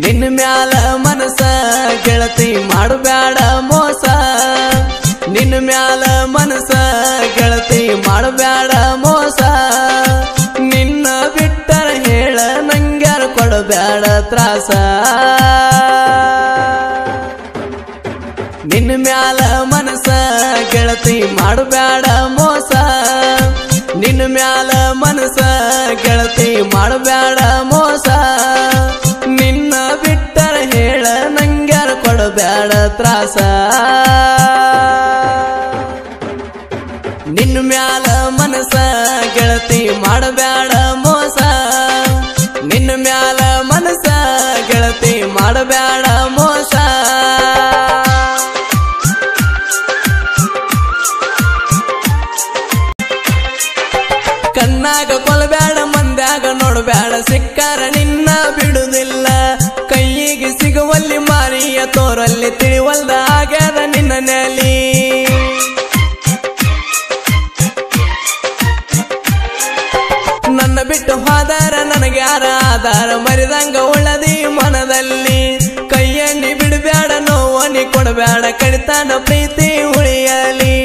ನಿನ್ನ ಮ್ಯಾಲ ಮನಸ ಗೆಳತಿ ಮಾಡಬ್ಯಾಡ ಮೋಸ ನಿನ್ನ ಮ್ಯಾಲ ಮನಸ ಗೆಳತಿ ಮಾಡಬ್ಯಾಡ ಮೋಸ ನಿನ್ನ ಬಿಟ್ಟರ ಹೇಳ ನಂಗ್ಯಾರ ಕೊಡಬ್ಯಾಡ ತ್ರಾಸ ನಿನ್ನ ಮ್ಯಾಲ ಮನಸ ಗೆಳತಿ ಮಾಡಬ್ಯಾಡ ಮೋಸ ನಿನ್ನ ಮ್ಯಾಲ ಮನಸ ಗೆಳತಿ ಮಾಡಬ್ಯಾಡ ಮೋಸ ನಿನ್ನ ಬಿಟ್ಟರ ಹೇಳ ನಂಗ್ಯಾರ ಕೊಡಬ್ಯಾಡ ತ್ರಾಸ ನಿನ್ನ ಮ್ಯಾಲ ಮನಸ ಗೆಳತಿ ಮಾಡಬ್ಯಾಡ ಮೋಸ ನಿನ್ನ ಮ್ಯಾಲ ಮನಸ ಗೆಳತಿ ಮಾಡಬ್ಯಾಡ ಮೋಸ ಕಣ್ಣಾಗ ಕೊಲಬ್ಯಾಡ ಮಂದ್ಯಾಗ ನೋಡಬ್ಯಾಡ ಸಿಕ್ಕಾರ ನಿನ್ನ ಬಿಡುವುದಿಲ್ಲ ಕೈಯಿಗೆ ಸಿಗುವಲ್ಲಿ ಮಾರಿಯ ತೋರಲ್ಲಿ ತಿಳಿವಲ್ದ ಆಗ್ಯಾದ ನಿನ್ನ ನೆಲಿ ನನ್ನ ಬಿಟ್ಟು ಹೋದಾರ ನನಗ್ಯಾರ ಆಧಾರ ಮರಿದಂಗ ಉಳ್ಳದಿ ಮನದಲ್ಲಿ ಕೈಯನ್ನಿ ಬಿಡಬ್ಯಾಡ ನೋವನಿ ಕೊಡಬ್ಯಾಡ ಕಡಿತಾನ ಪ್ರೀತಿ ಉಳಿಯಲಿ